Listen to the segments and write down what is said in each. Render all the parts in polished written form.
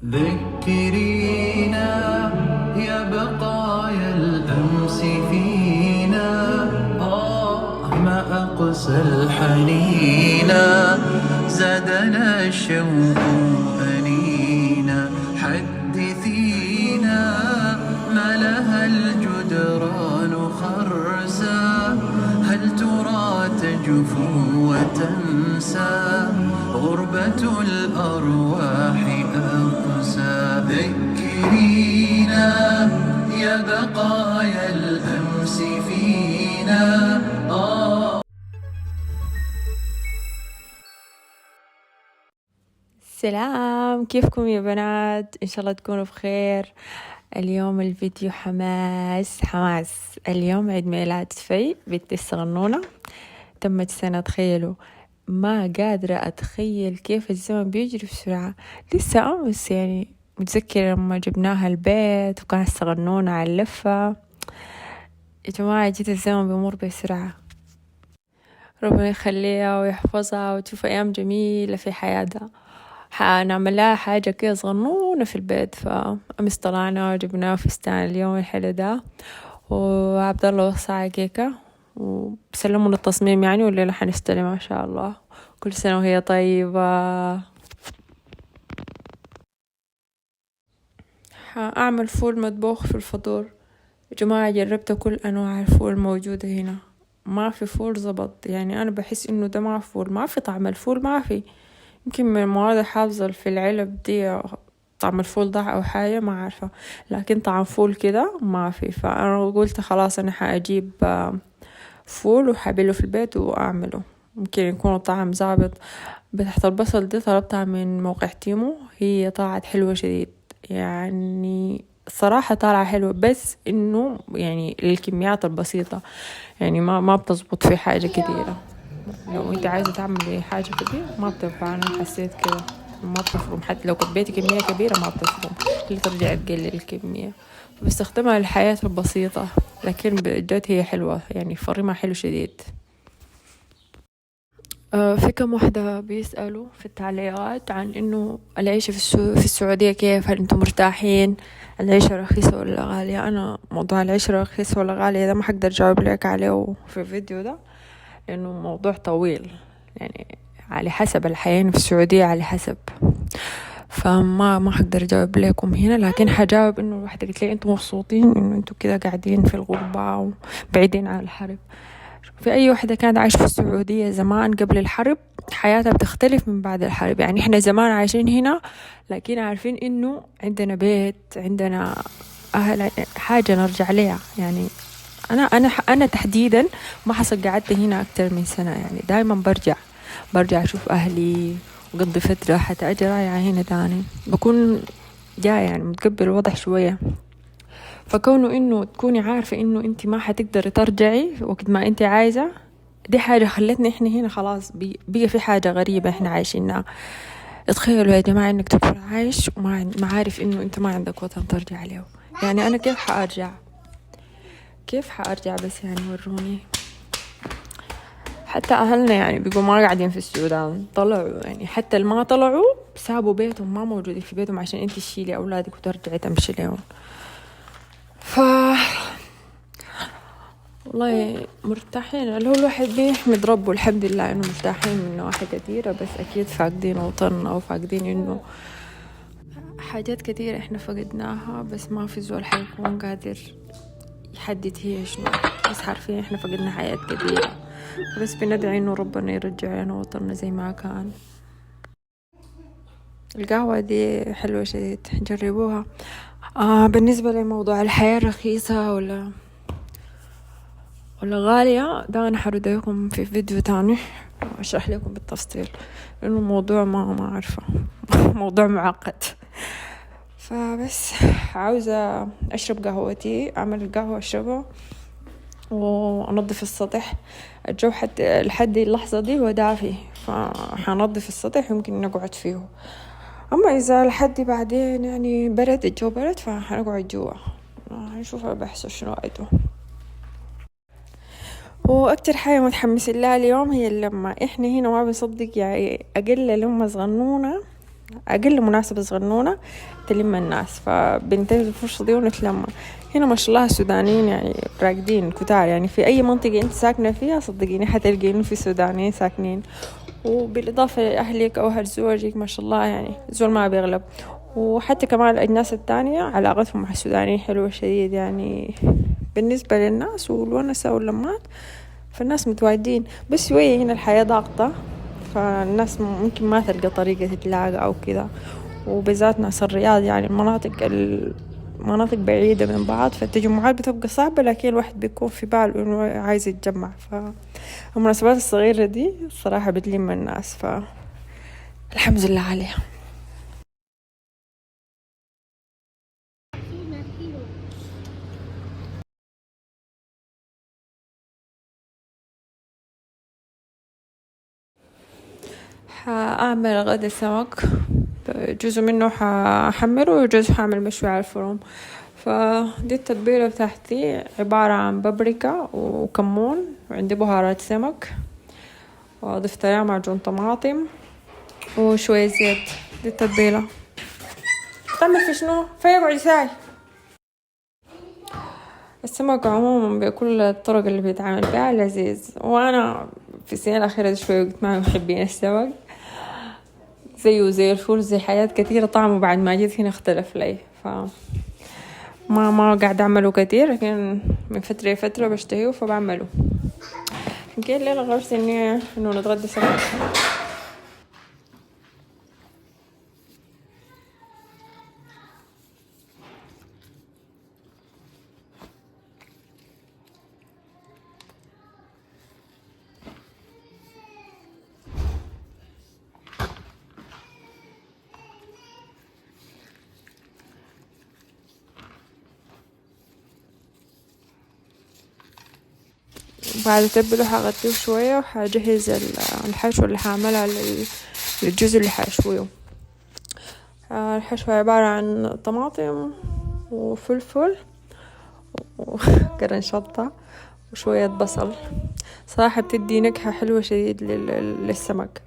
ذكرينا يا بقايا الأمس فينا، ما أقسى الحنينا، زادنا الشوق أنينا. حدثينا ما لها الجدران خرسا، هل ترى تجفو وتنسى غربة الأرواح أقسى. ذكرينا يا بقايا الأمس فينا. سلام، كيفكم يا بنات؟ إن شاء الله تكونوا بخير. اليوم الفيديو حماس. اليوم عيد ميلاد في بنتي الصغنونة، تمت سنة. تخيلوا، ما قادرة أتخيل كيف الزمن بيجري بسرعة. لسه أمس يعني متذكرة لما جبناها البيت وكانت صغنونة على اللفة. يا جماعة جيت الزمن بيمر بسرعة. ربنا يخليها ويحفظها وتشوف أيام جميلة في حياتها. حنعمل لها حاجة كده صغنونة في البيت. فأمس طلعنا وجبنا فستان اليوم الحلو ده، وعبد الله وصى كيكة وسلموا التصميم يعني، والليلة حنستلم ما شاء الله. كل سنة وهي طيبة. حأعمل فول مطبوخ في الفطور. يا جماعة جربت كل أنواع الفول الموجودة هنا، ما في فول زبط. يعني أنا بحس إنه ده ما فول، ما في طعم الفول، ما في. يمكن من المواد الحافظة في العلب دي طعم الفول ضاع أو حاجة، ما عارفة، لكن طعم فول كده ما في. فأنا قلت خلاص أنا حأجيب فول وحابله في البيت وأعمله، ممكن يكون طعم ظابط. بتحت البصل دي طلبتها من موقع تيمو، هي طلعت حلوة شديد يعني. الصراحة طالعة حلوة، بس إنه يعني الكميات البسيطة، يعني ما بتزبط في حاجة كثيرة. لو انت عايزة تعملي حاجة كبيرة ما بتنفع. انا حسيت كده ما بتفرم، حتى لو كبيتي كمية كبيرة ما بتفرم، اللي ترجع تقلل الكمية. بستخدمها للحياة البسيطة، لكن بجد هي حلوة يعني، فريمة حلو شديد. في كم واحدة بيسألوا في التعليقات عن إنه العيشة في السعودية كيف، هل أنتم مرتاحين؟ العيشة رخيصة ولا غالية؟ أنا موضوع العيشة رخيصة ولا غالية ده ما حقدر أجاوب لك عليه في الفيديو ده، لأنه موضوع طويل يعني، على حسب الحياة في السعودية، على حسب. فما حقدر أجاوب لكم هنا، لكن حجاوب إنه الواحدة قلت لي أنتم مبسوطين إنه أنتم كده قاعدين في الغربة وبعيدين عن الحرب. في أي واحدة كانت عايشة في السعودية زمان قبل الحرب حياتها بتختلف من بعد الحرب. يعني إحنا زمان عايشين هنا، لكن عارفين إنه عندنا بيت، عندنا أهل، حاجة نرجع لها يعني. أنا تحديدا ما حصل قعدت هنا أكتر من سنة، يعني دايما برجع أشوف أهلي وقضي فترة، حتى أجي رايحة هنا تاني بكون جاية يعني متقبل الوضع شوية. فكونه إنه تكوني عارفة إنه أنت ما حتقدري ترجعي وقت ما أنت عايزة، دي حاجة خلتني إحنا هنا خلاص بقى في حاجة غريبة إحنا عايشينها. تخيلوا يا جماعة إنك تكون عايش وما عارف إنه أنت ما عندك وطن ترجع له. يعني أنا كيف حأرجع بس يعني وروني. حتى أهلنا يعني بيقوا ما قاعدين في السودان، طلعوا يعني، حتى اللي ما طلعوا سابوا بيتهم، ما موجودين في بيتهم عشان انت تشيلي أولادك وترجعي تمشي لهم. والله مرتاحين، اللي هو الواحد بيحمد ربه الحمد لله إنه مرتاحين من نواحي كثيرة، بس أكيد فاقدين وطننا وفاقدين إنه حاجات كثيرة إحنا فقدناها، بس ما في زول حيكون قادر يحدد هي شنو. بس عارفين إحنا فقدنا حياة كثيرة، بس بندعي إنه ربنا يرجع لنا وطننا زي ما كان. القهوة دي حلوة شديد، جربوها. بالنسبة لموضوع الحياة رخيصة ولا غالية، ده أنا حرد لكم في فيديو تاني وأشرح لكم بالتفصيل، لأنه الموضوع ما عارفة موضوع معقد. فبس عاوزة أشرب قهوتي، أعمل القهوة أشربها وأنظف السطح. الجو حتى لحد اللحظة دي هو دافي، فحنظف السطح يمكن نقعد فيه. أما إذا لحد بعدين يعني برد، الجو برد، فحنقعد جوا هنشوف بحث شنو عيده. وأكتر حاجة متحمسة لها اليوم هي لما إحنا هنا ما بنصدق يعني أقل لما صغنونة أقل مناسبة صغنونة تلم الناس، فبنتهز الفرصة دي ونتلم. هنا ما شاء الله السودانيين يعني راقدين كتار، يعني في أي منطقة أنت ساكنة فيها صدقيني حتلقي إنه في سودانيين ساكنين، وبالإضافة لأهلك أو أهل زوجك ما شاء الله يعني زول ما بيغلب. وحتى كمان الأجناس التانية علاقتهم مع السودانيين حلوة شديد يعني بالنسبة للناس والونسة واللمات، فالناس متواجدين. بس شوية هنا الحياة ضاغطة، فالناس ممكن ما تلقى طريقة تتلاقى أو كذا، وبالذات ناس الرياض يعني المناطق بعيدة من بعض، فالتجمعات بتبقى صعبة، لكن الواحد بيكون في باله إنه عايز يتجمع. فالمناسبات الصغيرة دي الصراحة بتلم الناس، فالحمد لله عليها. حأعمل غدا سمك، جزء منه حأحمره وجزء حأعمل مشوي على الفرن. فدي التتبيلة بتاعتي عبارة عن بابريكا وكمون، وعندي بهارات سمك، وضفت عليها معجون طماطم وشوية زيت. دي التتبيلة. تعمل في شنو؟ فيقعد ساي. السمك عموما بكل الطرق اللي بيتعامل بها لذيذ، وأنا في السنة الأخيرة دي شوي قلت ما محبين السمك، زيه زي الفول زي حاجات كثيرة طعمه بعد ما جيت هنا اختلف لي، ما قاعد أعمله كتير، لكن من فترة لفترة بشتهيه فبعمله. يمكن الليلة غرفت إنه نتغدى سمك. بعد أتبله حغطيه شوية، وحجهز الحشو اللي حعملها للجزء اللي حشويه. الحشو عبارة عن طماطم وفلفل وقرن شطة وشوية بصل. صراحة بتدي نكهة حلوة شديد للسمك.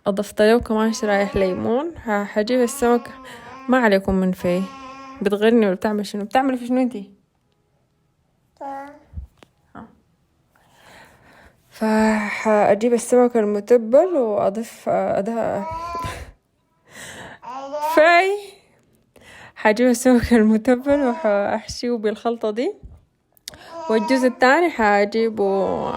أضفت له كمان شرايح ليمون. حجيب السمك، ما عليكم من فيه بتغني ولا بتعمل شنو؟ بتعمل في شنو انتي؟ فحأجيب السمك المتبل وأضيف في حجيب السمك المتبل وحأحشيه بالخلطة دي. والجزء الثاني حجيبه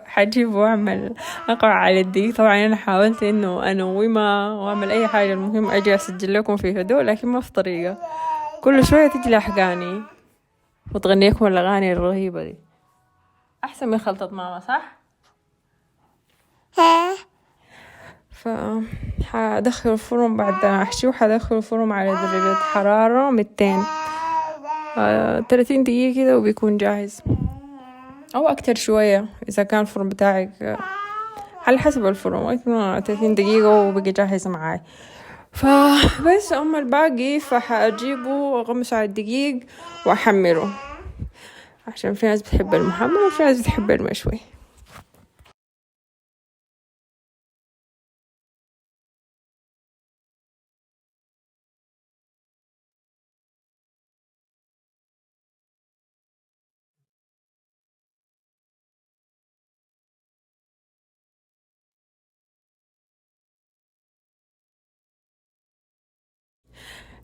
حجيبه وأعمل أقع على الدقيق. طبعا أنا حاولت إنه أنومها وأعمل أي حاجة، المهم أجي أسجل لكم في هدوء، لكن ما في طريقة. كل شوية تجي لأحقاني وتغني لكم الأغاني الرهيبة دي. أحسن من خلطة ماما صح؟ حادخل الفرن بعد ما احشيه، وحادخل الفرن على درجة حرارة 200 30 دقيقة كده وبيكون جاهز، او اكتر شوية اذا كان الفرن بتاعك على حسب الفرن. 30 دقيقة وبقى جاهز معاي. فبس اما الباقي فحاجيبه واغمسه على الدقيق واحمره، عشان في ناس بتحب المحمر وفي ناس بتحب المشوي.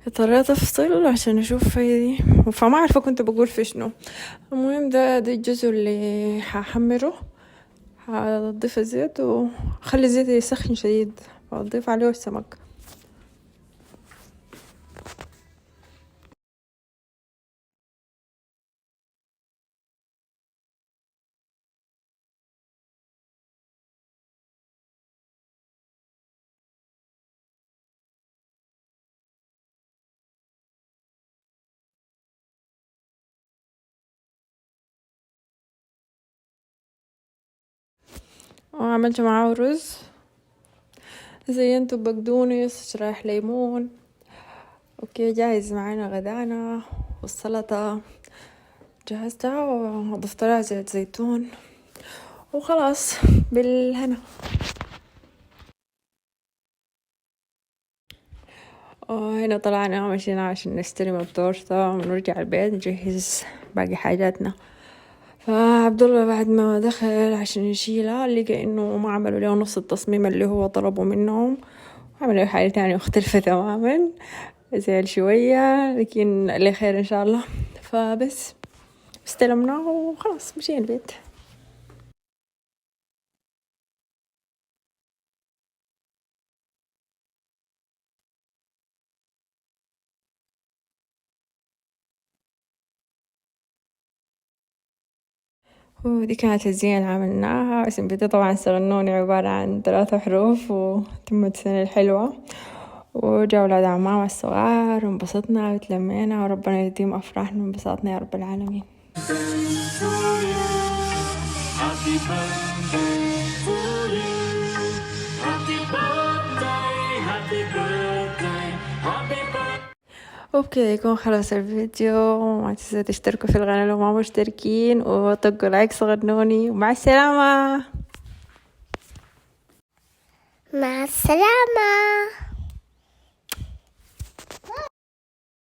اضطريت افصل عشان اشوف فايدي، فما عارفة كنت بقول في شنو. المهم ده الجزء اللي ححمره، هضيف الزيت وخلي الزيت يسخن شديد، واضيف عليه السمك. وعملت معاه رز، زينته بقدونس، شرايح ليمون. اوكي جاهز معانا غدانا، والسلطة جهزتها وضفت لها زيت زيتون وخلاص بالهنا. هنا طلعنا مشينا عشان نستلم التورتة ونرجع البيت نجهز باقي حاجاتنا. فعبد الله بعد ما دخل عشان يشيلها لقى انه ما عملوا له نص التصميم اللي هو طلبه منهم، عملوا حاجة تانية مختلفة تماما. زعل شوية لكن اللي خير ان شاء الله. فبس استلمناه وخلاص مشينا البيت. ودي كانت الزينة اللي عملناها. اسم بيتي طبعا سغنوني عبارة عن 3 حروف، وتمت السنة الحلوة، وجا أولاد عمامة الصغار وانبسطنا وتلمينا، وربنا يديم أفراحنا وانبساطنا يا رب العالمين. وبكده يكون خلص الفيديو. ما تنسوا تشتركوا في القناة لو ما مشتركين، وطقوا لايك صغنوني، ومع السلامة. مع السلامة.